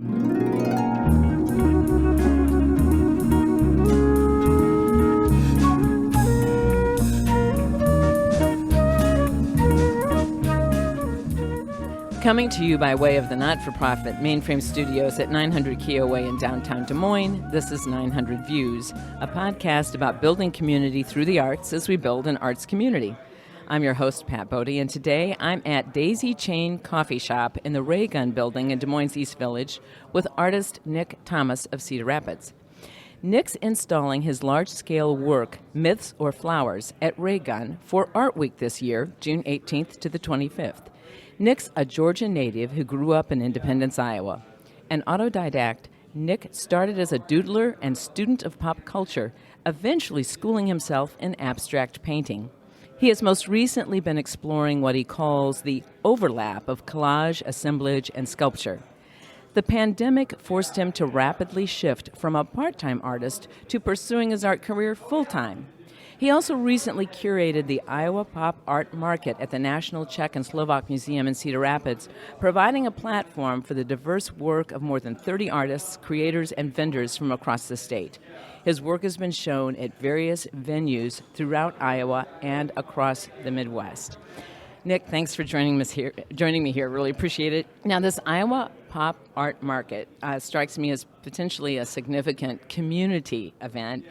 Coming to you by way of the not-for-profit Mainframe Studios at 900 Key Way in downtown Des Moines, this is 900 Views, a podcast about building community through the arts as we build an arts community. I'm your host, Pat Bodie, and today I'm at Daisy Chain Coffee Shop in the Raygun building in Des Moines East Village with artist Niq Thomas of Cedar Rapids. Niq's installing his large-scale work, Myths or Flowers, at Raygun for Art Week this year, June 18th to the 25th. Niq's a Georgia native who grew up in Independence, Iowa. An autodidact, Niq started as a doodler and student of pop culture, eventually schooling himself in abstract painting. He has most recently been exploring what he calls the overlap of collage, assemblage, and sculpture. The pandemic forced him to rapidly shift from a part-time artist to pursuing his art career full-time. He also recently curated the Iowa Pop Art Market at the National Czech and Slovak Museum in Cedar Rapids, providing a platform for the diverse work of more than 30 artists, creators, and vendors from across the state. His work has been shown at various venues throughout Iowa and across the Midwest. Niq, thanks for joining me here. Really appreciate it. Now, this Iowa Pop Art Market strikes me as potentially a significant community event.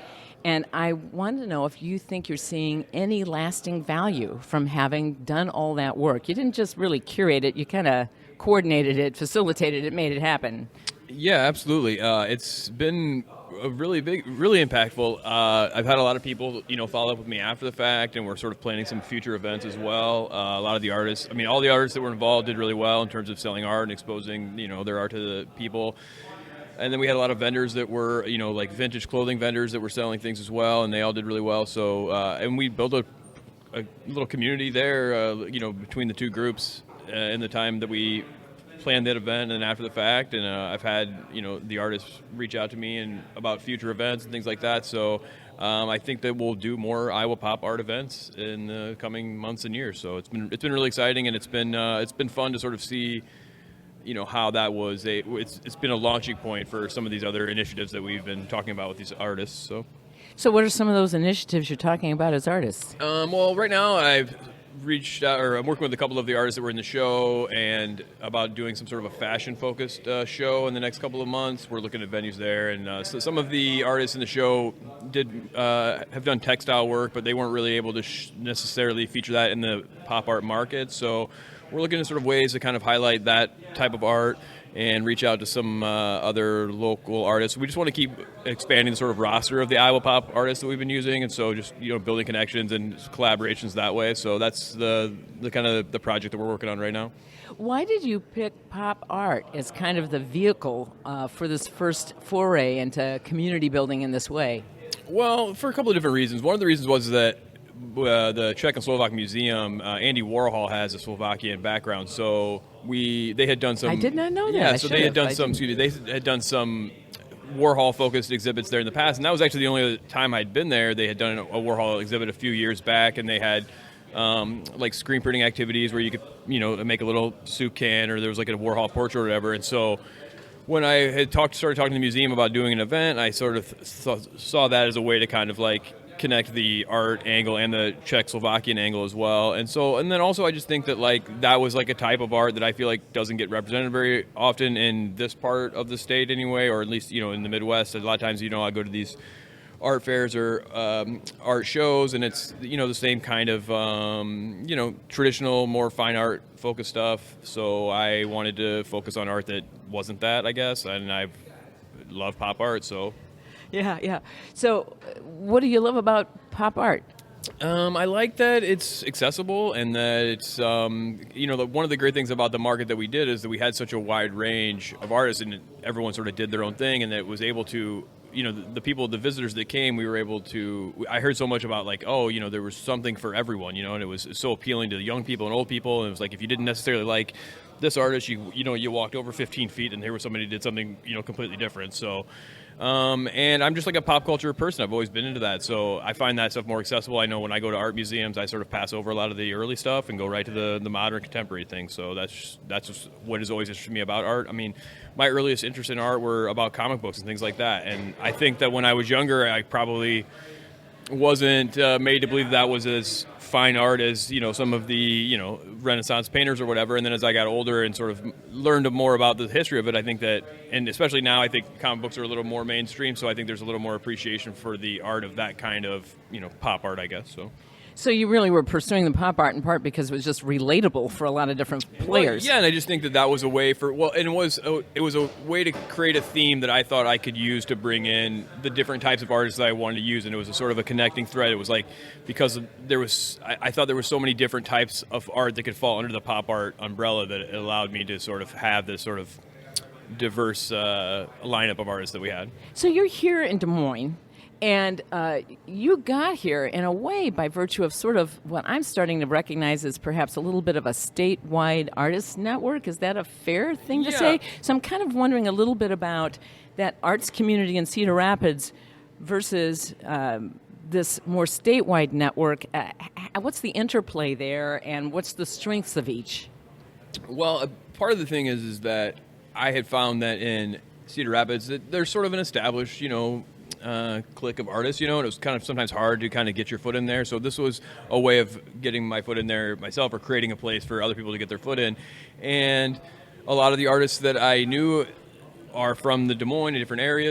And I want to know if you think you're seeing any lasting value from having done all that work. You didn't just really curate it, you kind of coordinated it, facilitated it, made it happen. Yeah, absolutely. It's been a really impactful. I've had a lot of people, follow up with me after the fact, and we're sort of planning some future events as well. A lot of the artists, all the artists that were involved did really well in terms of selling art and exposing, their art to the people. And then we had a lot of vendors that were, like vintage clothing vendors that were selling things as well, and they all did really well. So, and we built a little community there, between the two groups in the time that we planned that event and after the fact. And I've had, the artists reach out to me and about future events and things like that. So I think that we'll do more Iowa Pop Art events in the coming months and years. So it's been really exciting, and it's been fun to sort of see how that was it's been a launching point for some of these other initiatives that we've been talking about with these artists. So what are some of those initiatives you're talking about as artists? Well, right now I've reached out, or I'm working with a couple of the artists that were in the show, and about doing some sort of a fashion-focused show in the next couple of months. We're looking at venues there, and so some of the artists in the show have done textile work, but they weren't really able to necessarily feature that in the pop art market. So we're looking at sort of ways to kind of highlight that type of art and reach out to some other local artists. We just want to keep expanding the sort of roster of the Iowa Pop artists that we've been using, and so just building connections and collaborations that way. So that's the kind of the project that we're working on right now. Why did you pick pop art as kind of the vehicle for this first foray into community building in this way? Well, for a couple of different reasons. One of the reasons was that the Czech and Slovak Museum, Andy Warhol has a Slovakian background, so they had done some. I did not know that. Yeah, so they had done some. They had done some Warhol-focused exhibits there in the past, and that was actually the only other time I'd been there. They had done a Warhol exhibit a few years back, and they had like screen printing activities where you could make a little soup can, or there was like a Warhol portrait or whatever. And so when I had started talking to the museum about doing an event, I sort of saw that as a way to kind of like connect the art angle and the Czechoslovakian angle as well. And then also I just think that like that was like a type of art that I feel like doesn't get represented very often in this part of the state anyway, or at least in the Midwest. A lot of times I go to these art fairs or art shows, and it's the same kind of traditional, more fine art focused stuff. So I wanted to focus on art that wasn't that, I guess, and I love pop art, so. Yeah. So what do you love about pop art? I like that it's accessible, and that it's, one of the great things about the market that we did is that we had such a wide range of artists, and everyone sort of did their own thing, and that was able to, the visitors that came, I heard so much about like, there was something for everyone, and it was so appealing to the young people and old people, and it was like, if you didn't necessarily like this artist, you walked over 15 feet and here was somebody who did something, completely different. So And I'm just like a pop culture person. I've always been into that, so I find that stuff more accessible. I know when I go to art museums, I sort of pass over a lot of the early stuff and go right to the modern contemporary things. So that's just what has always interested me about art. I mean, my earliest interest in art were about comic books and things like that. And I think that when I was younger, I probably wasn't made to believe that was as fine art as some of the Renaissance painters or whatever. And then as I got older and sort of learned more about the history of it, I think that, and especially now, I think comic books are a little more mainstream, so I think there's a little more appreciation for the art of that kind of pop art, I guess. So you really were pursuing the pop art in part because it was just relatable for a lot of different players. Well, yeah, and I just think that was a way and it was a way to create a theme that I thought I could use to bring in the different types of artists that I wanted to use, and it was a sort of a connecting thread. It was like, because I thought there were so many different types of art that could fall under the pop art umbrella that it allowed me to sort of have this sort of diverse lineup of artists that we had. So you're here in Des Moines. And you got here in a way by virtue of sort of what I'm starting to recognize as perhaps a little bit of a statewide artist network. Is that a fair thing to say? So I'm kind of wondering a little bit about that arts community in Cedar Rapids versus this more statewide network. What's the interplay there, and what's the strengths of each? Well, part of the thing is that I had found that in Cedar Rapids that there's sort of an established, clique of artists, and it was kind of sometimes hard to kind of get your foot in there. So this was a way of getting my foot in there myself, or creating a place for other people to get their foot in. And a lot of the artists that I knew are from the Des Moines area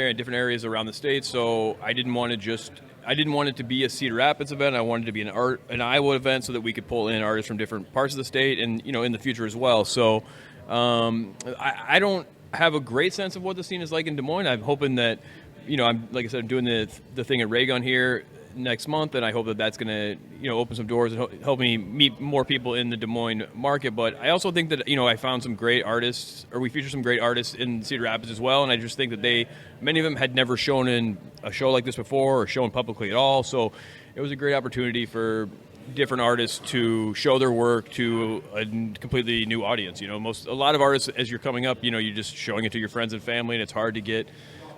and different areas around the state. So I didn't want it to be a Cedar Rapids event. I wanted it to be an Iowa event so that we could pull in artists from different parts of the state and, in the future as well. So I don't have a great sense of what the scene is like in Des Moines. I'm hoping that, I'm doing the thing at Raygun here next month, and I hope that that's going to, open some doors and help me meet more people in the Des Moines market. But I also think that, I found some great artists, or we featured some great artists in Cedar Rapids as well, and I just think that many of them had never shown in a show like this before or shown publicly at all. So it was a great opportunity for different artists to show their work to a completely new audience. A lot of artists, as you're coming up, you're just showing it to your friends and family, and it's hard to get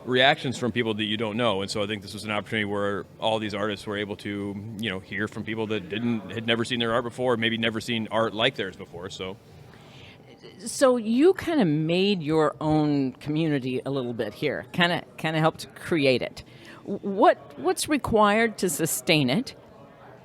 reactions from people that you don't know. And so I think this was an opportunity where all these artists were able to, hear from people that had never seen their art before, maybe never seen art like theirs before. So you kind of made your own community a little bit here, kind of helped create it. What's required to sustain it?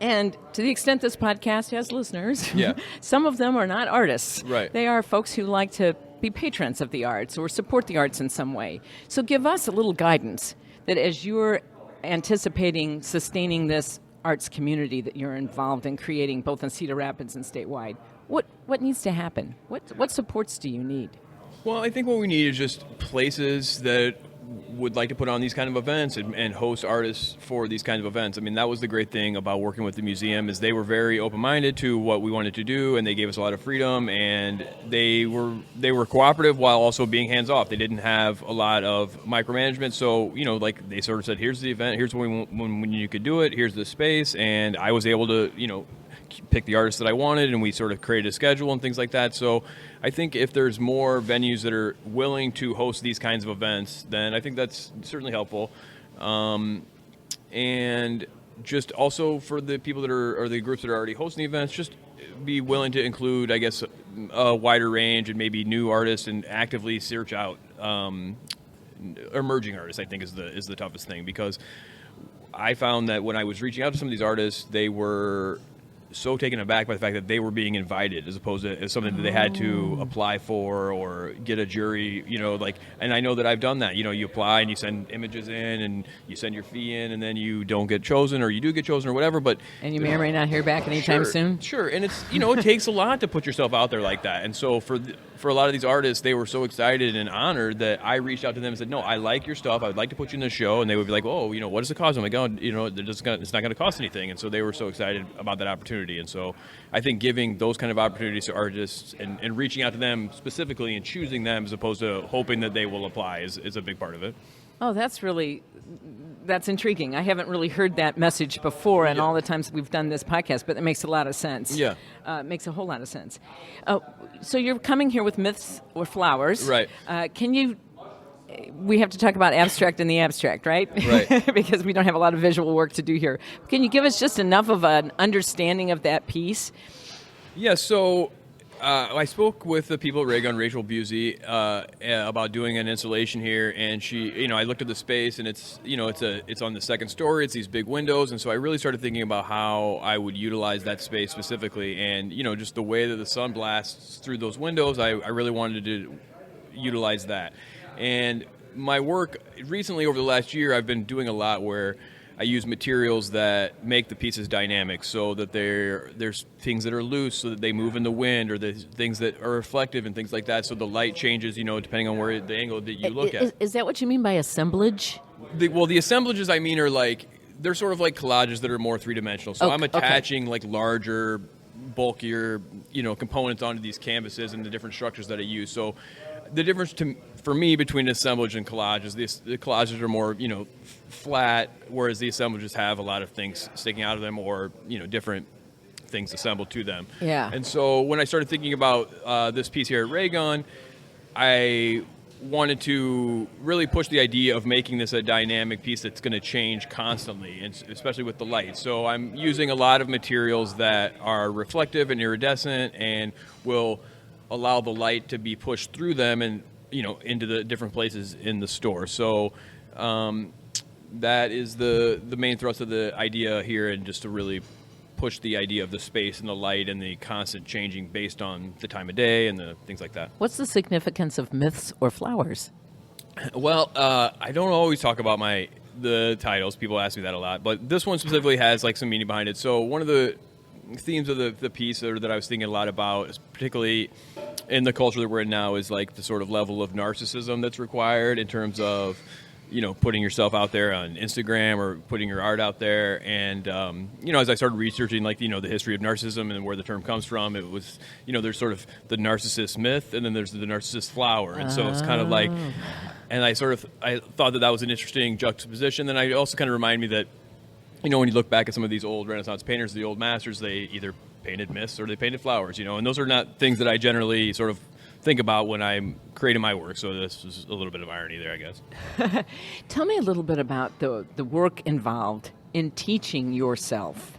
And to the extent this podcast has listeners, some of them are not artists. Right. They are folks who like to be patrons of the arts or support the arts in some way. So give us a little guidance that as you're anticipating sustaining this arts community that you're involved in creating both in Cedar Rapids and statewide, what needs to happen? What supports do you need? Well, I think what we need is just places that would like to put on these kind of events and host artists for these kinds of events. I mean, that was the great thing about working with the museum, is they were very open-minded to what we wanted to do, and they gave us a lot of freedom, and they were cooperative while also being hands-off. They didn't have a lot of micromanagement, so they sort of said, here's the event, here's when you could do it, here's the space, and I was able to pick the artists that I wanted, and we sort of created a schedule and things like that. So I think if there's more venues that are willing to host these kinds of events, then I think that's certainly helpful. And just also for the people that are, or the groups that are already hosting the events, just be willing to include, I guess, a wider range and maybe new artists, and actively search out emerging artists, I think is the toughest thing, because I found that when I was reaching out to some of these artists, they were so taken aback by the fact that they were being invited, as opposed to as something that they had to apply for or get a jury, and I know that I've done that. You apply and you send images in and you send your fee in, and then you don't get chosen, or you do get chosen, or whatever. And you may or may not hear back anytime soon. Sure, and it's it takes a lot to put yourself out there like that. And so for a lot of these artists, they were so excited and honored that I reached out to them and said, no, I like your stuff, I would like to put you in the show. And they would be like, oh, what does it cost? I'm like, oh, it's not going to cost anything. And so they were so excited about that opportunity. And so I think giving those kind of opportunities to artists and reaching out to them specifically and choosing them as opposed to hoping that they will apply is a big part of it. Oh, that's intriguing. I haven't really heard that message before in all the times we've done this podcast, but it makes a lot of sense. Yeah. It makes a whole lot of sense. So you're coming here with Myths or Flowers. Right. Can you we have to talk about abstract in the abstract, right? Right. Because we don't have a lot of visual work to do here. Can you give us just enough of an understanding of that piece? Yeah, so I spoke with the people at Raygun, Rachel Busey, about doing an installation here, and she, I looked at the space, and it's on the second story. It's these big windows, and so I really started thinking about how I would utilize that space specifically, and just the way that the sun blasts through those windows. I really wanted to utilize that, and my work recently over the last year, I've been doing a lot where I use materials that make the pieces dynamic, so that there's things that are loose so that they move in the wind, or there's things that are reflective and things like that, so the light changes, depending on where the angle that you look at. Is that what you mean by assemblage? The assemblages I mean are they're sort of like collages that are more three-dimensional. So I'm attaching larger, bulkier, components onto these canvases and the different structures that I use. So the difference for me between assemblage and collage is the collages are more, flat, whereas the assemblages have a lot of things sticking out of them, or, different things assembled to them. Yeah. And so when I started thinking about this piece here at Raygun, I wanted to really push the idea of making this a dynamic piece that's going to change constantly, and especially with the light. So I'm using a lot of materials that are reflective and iridescent and will allow the light to be pushed through them and into the different places in the store. So that is the main thrust of the idea here, and just to really push the idea of the space and the light and the constant changing based on the time of day and the things like that. What's the significance of myths or flowers? Well, I don't always talk about the titles. People ask me that a lot, but this one specifically has some meaning behind it. So one of the themes of the piece that I was thinking a lot about, particularly in the culture that we're in now, is the sort of level of narcissism that's required in terms of putting yourself out there on Instagram or putting your art out there. And as I started researching the history of narcissism and where the term comes from, it was there's sort of the narcissist myth, and then there's the narcissist flower, and so it's kind of and I thought that was an interesting juxtaposition. Then I also kind of remind me that when you look back at some of these old Renaissance painters, the old masters, they either painted myths or they painted flowers, and those are not things that I generally sort of think about when I'm creating my work. So this is a little bit of irony there, I guess. Tell me a little bit about the work involved in teaching yourself.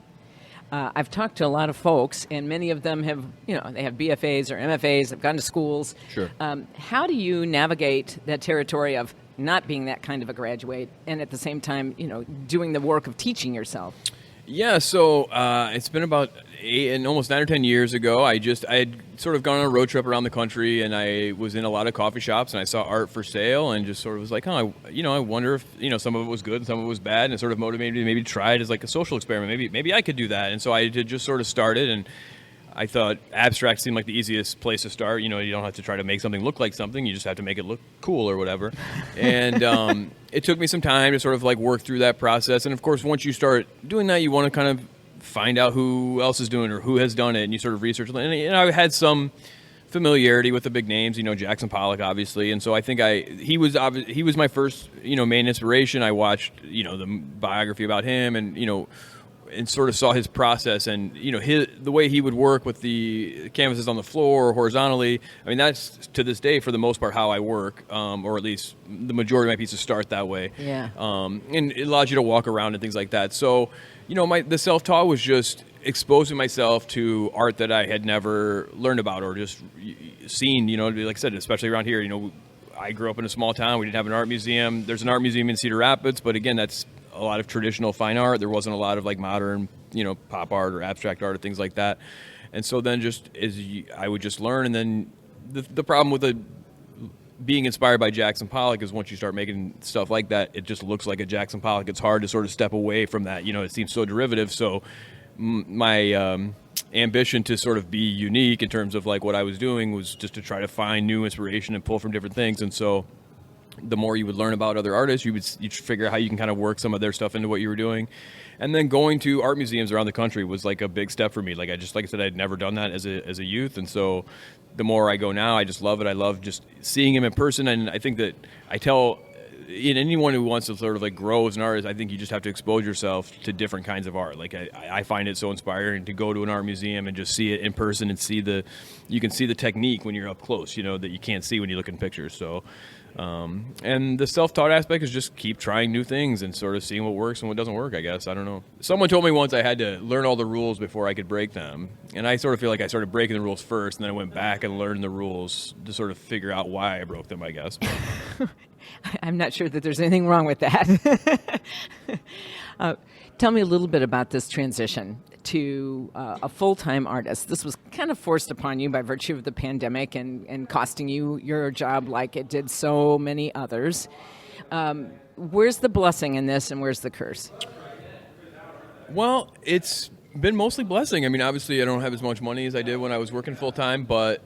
I've talked to a lot of folks, and many of them have, they have BFAs or MFAs, have gone to schools. Sure. How do you navigate that territory of not being that kind of a graduate and at the same time, doing the work of teaching yourself? Yeah, so it's been about almost 9 or 10 years ago. I had sort of gone on a road trip around the country, and I was in a lot of coffee shops, and I saw art for sale, and just sort of was like, I wonder if some of it was good and some of it was bad, and it sort of motivated me to maybe try it as a social experiment. Maybe I could do that, and so I did just sort of started, and I thought abstract seemed like the easiest place to start. You don't have to try to make something look like something. You just have to make it look cool or whatever. And it took me some time to sort of work through that process. And of course, once you start doing that, you want to kind of find out who else is doing it or who has done it, and you sort of research. And I had some familiarity with the big names, Jackson Pollock, obviously. And so I think he was my first, main inspiration. I watched, the biography about him, and sort of saw his process, and the way he would work with the canvases on the floor or horizontally. I mean, that's to this day for the most part how I work, or at least the majority of my pieces start that way. Yeah. And it allows you to walk around and things like that. So the self-taught was just exposing myself to art that I had never learned about or just seen. Like I said, especially around here. I grew up in a small town. We didn't have an art museum. There's an art museum in Cedar Rapids, but again, that's a lot of traditional fine art. There wasn't a lot of modern, pop art or abstract art or things like that. And so then I would just learn. And then the problem with being inspired by Jackson Pollock is once you start making stuff like that, it just looks like a Jackson Pollock. It's hard to sort of step away from that. It seems so derivative. So my ambition to sort of be unique in terms of what I was doing was just to try to find new inspiration and pull from different things. And so the more you would learn about other artists, you'd figure out how you can kind of work some of their stuff into what you were doing. And then going to art museums around the country was a big step for me. Like I said, I'd never done that as a youth. And so the more I go now, I just love it. I love just seeing him in person. And I think that I tell in anyone who wants to sort of like grow as an artist, I think you just have to expose yourself to different kinds of art. Like I find it so inspiring to go to an art museum and just see it in person and you can see the technique when you're up close, that you can't see when you look in pictures. So, and the self-taught aspect is just keep trying new things and sort of seeing what works and what doesn't work, I guess. I don't know. Someone told me once I had to learn all the rules before I could break them. And I sort of feel like I started breaking the rules first, and then I went back and learned the rules to sort of figure out why I broke them, I guess. I'm not sure that there's anything wrong with that. Tell me a little bit about this transition to a full-time artist. This was kind of forced upon you by virtue of the pandemic and costing you your job like it did so many others. Where's the blessing in this and where's the curse? Well, it's been mostly blessing. I mean, obviously I don't have as much money as I did when I was working full-time, but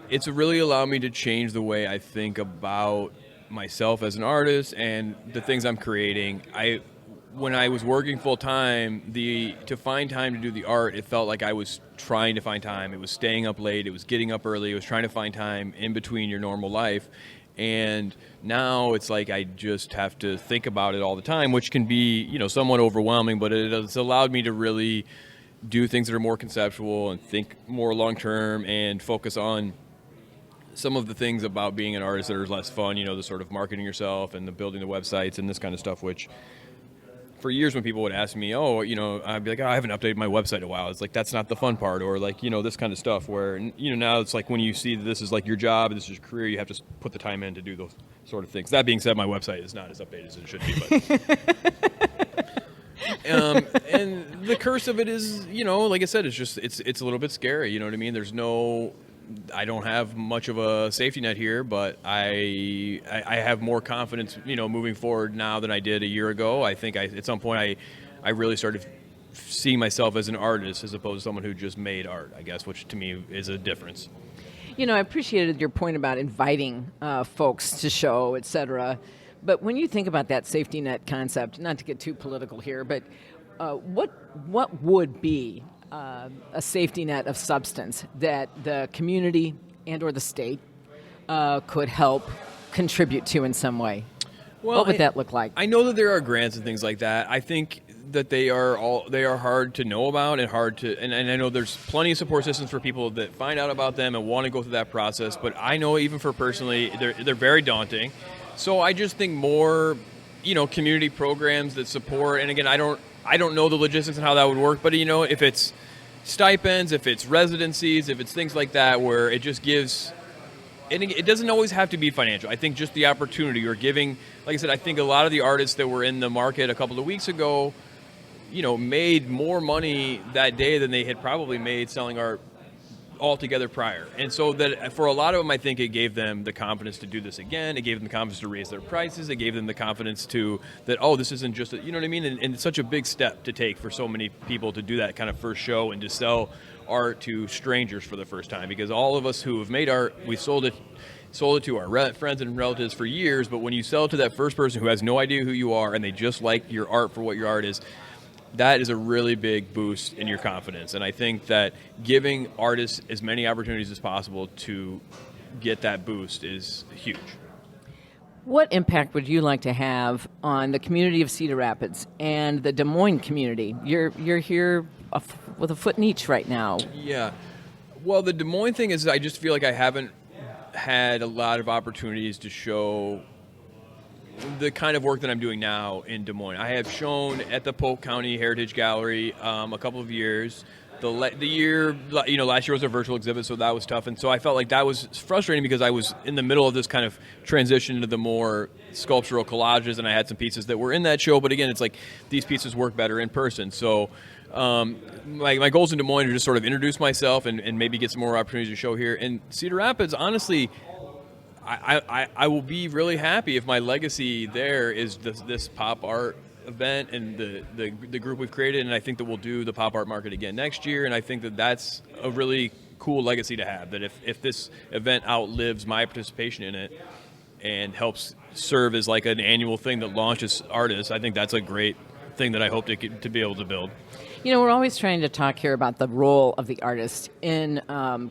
it's really allowed me to change the way I think about myself as an artist and the things I'm creating. When I was working full time, to find time to do the art, it felt like I was trying to find time. It was staying up late. It was getting up early. It was trying to find time in between your normal life. And now it's like I just have to think about it all the time, which can be, somewhat overwhelming. But it's allowed me to really do things that are more conceptual and think more long term and focus on some of the things about being an artist that are less fun. The sort of marketing yourself and the building the websites and this kind of stuff, which. For years when people would ask me, I'd be like, I haven't updated my website in a while. It's like, that's not the fun part. Or like, this kind of stuff where, now it's like when you see that this is like your job, this is your career, you have to put the time in to do those sort of things. That being said, my website is not as updated as it should be. But and the curse of it is, like I said, it's a little bit scary. You know what I mean? I don't have much of a safety net here, but I have more confidence, moving forward now than I did a year ago. I think at some point I really started seeing myself as an artist as opposed to someone who just made art, I guess, which to me is a difference. I appreciated your point about inviting folks to show, et cetera. But when you think about that safety net concept, not to get too political here, but what would be a safety net of substance that the community and or the state could help contribute to in some way? Well, what would that look like? I know that there are grants and things like that. I think that they are hard to know about and and I know there's plenty of support systems for people that find out about them and want to go through that process. But I know even for personally, they're very daunting. So I just think more, community programs that support. And again, I don't know the logistics and how that would work, but if it's stipends, if it's residencies, if it's things like that, where it just gives, and it doesn't always have to be financial. I think just the opportunity or giving, like I said, I think a lot of the artists that were in the market a couple of weeks ago, made more money that day than they had probably made selling art altogether prior. And so that for a lot of them, I think it gave them the confidence to do this again. It gave them the confidence to raise their prices. It gave them the confidence this isn't just you know what I mean? And it's such a big step to take for so many people to do that kind of first show and to sell art to strangers for the first time. Because all of us who have made art, we've sold it to our friends and relatives for years. But when you sell it to that first person who has no idea who you are and they just like your art for what your art is, that is a really big boost in your confidence. And I think that giving artists as many opportunities as possible to get that boost is huge. What impact would you like to have on the community of Cedar Rapids and the Des Moines community? You're here with a foot in each right now. Yeah. Well, the Des Moines thing is I just feel like I haven't had a lot of opportunities to show the kind of work that I'm doing now in Des Moines. I have shown at the Polk County Heritage Gallery a couple of years. The year, last year was a virtual exhibit, so that was tough. And so I felt like that was frustrating because I was in the middle of this kind of transition to the more sculptural collages, and I had some pieces that were in that show. But again, it's like these pieces work better in person. So my goals in Des Moines are just sort of introduce myself and maybe get some more opportunities to show here. And Cedar Rapids, honestly, I will be really happy if my legacy there is this pop art event and the group we've created, and I think that we'll do the pop art market again next year, and I think that that's a really cool legacy to have, that if this event outlives my participation in it and helps serve as like an annual thing that launches artists, I think that's a great thing that I hope to be able to build. We're always trying to talk here about the role of the artist in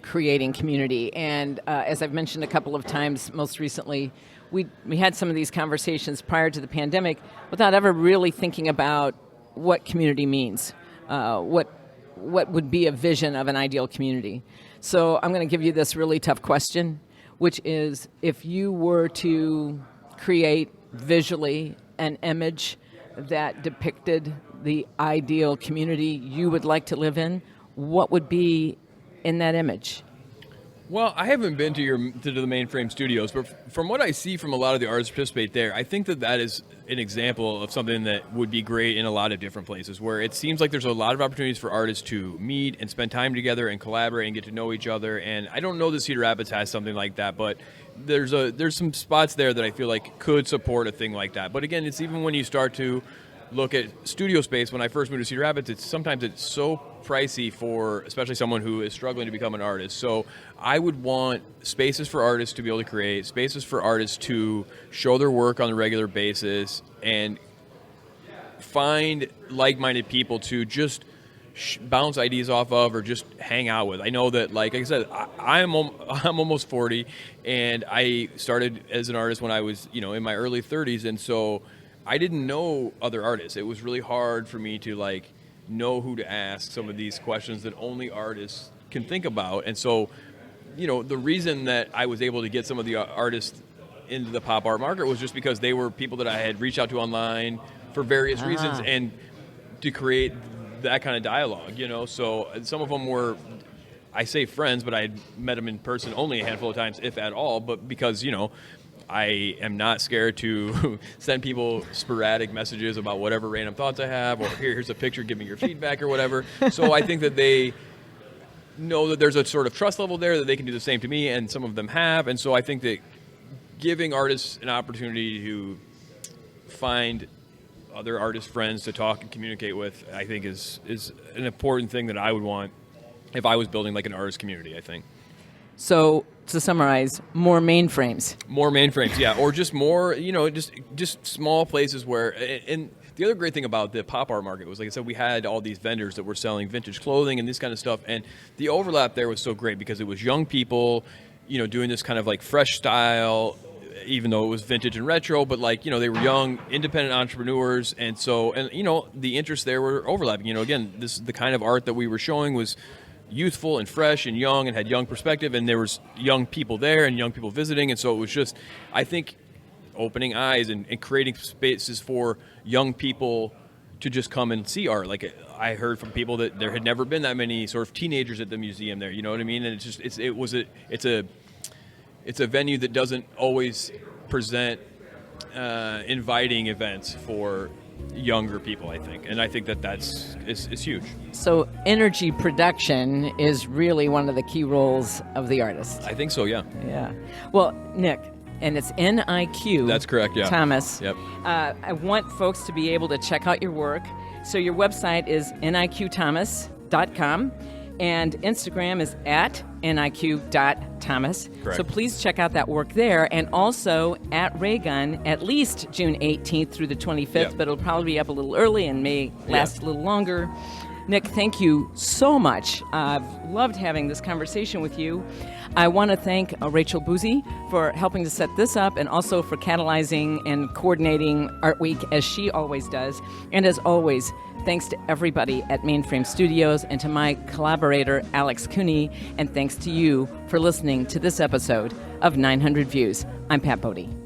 creating community. And as I've mentioned a couple of times, most recently, we had some of these conversations prior to the pandemic without ever really thinking about what community means, what would be a vision of an ideal community. So I'm going to give you this really tough question, which is, if you were to create visually an image that depicted the ideal community you would like to live in, what would be in that image? Well, I haven't been to the Mainframe Studios, but from what I see from a lot of the artists participate there, I think that is an example of something that would be great in a lot of different places, where it seems like there's a lot of opportunities for artists to meet and spend time together and collaborate and get to know each other. And I don't know that Cedar Rapids has something like that, but there's some spots there that I feel like could support a thing like that. But again, it's even when you start to look at studio space. When I first moved to Cedar Rapids, sometimes it's so pricey for especially someone who is struggling to become an artist. So I would want spaces for artists to be able to create, spaces for artists to show their work on a regular basis, and find like-minded people to just bounce ideas off of or just hang out with. I know that, like I said, I'm almost 40, and I started as an artist when I was in my early 30s, and so I didn't know other artists. It was really hard for me to know who to ask some of these questions that only artists can think about. And so, the reason that I was able to get some of the artists into the pop art market was just because they were people that I had reached out to online for various reasons, and to create that kind of dialogue, So some of them were, I say friends, but I had met them in person only a handful of times, if at all, but because, I am not scared to send people sporadic messages about whatever random thoughts I have, or here's a picture, give me your feedback or whatever. So I think that they know that there's a sort of trust level there that they can do the same to me, and some of them have. And so I think that giving artists an opportunity to find other artist friends to talk and communicate with, I think is an important thing that I would want if I was building an artist community, I think. So, to summarize, more mainframes. More mainframes, yeah, or just more, just small places where. And the other great thing about the pop art market was, like I said, we had all these vendors that were selling vintage clothing and this kind of stuff, and the overlap there was so great because it was young people, doing this kind of fresh style, even though it was vintage and retro, but they were young, independent entrepreneurs, and the interests there were overlapping. Again, the kind of art that we were showing was youthful and fresh and young and had young perspective, and there was young people there and young people visiting, and so it was just, I think, opening eyes and creating spaces for young people to just come and see art. I heard from people that there had never been that many sort of teenagers at the museum there, you know what I mean? And it's a venue that doesn't always present inviting events for younger people, I think, and I think that's huge. So energy production is really one of the key roles of the artist. I think so, yeah. Yeah. Well, Niq, and it's Niq. That's correct, yeah. Thomas. Yep. I want folks to be able to check out your work. So your website is niqthomas.com. And Instagram is at niq.thomas. Correct. So please check out that work there. And also at Raygun, at least June 18th through the 25th, Yep. but it'll probably be up a little early and may last a little longer. Niq, thank you so much. I've loved having this conversation with you. I want to thank Rachel Boozy for helping to set this up, and also for catalyzing and coordinating Art Week, as she always does. And as always, thanks to everybody at Mainframe Studios, and to my collaborator, Alex Cooney, and thanks to you for listening to this episode of 900 Views. I'm Pat Bodie.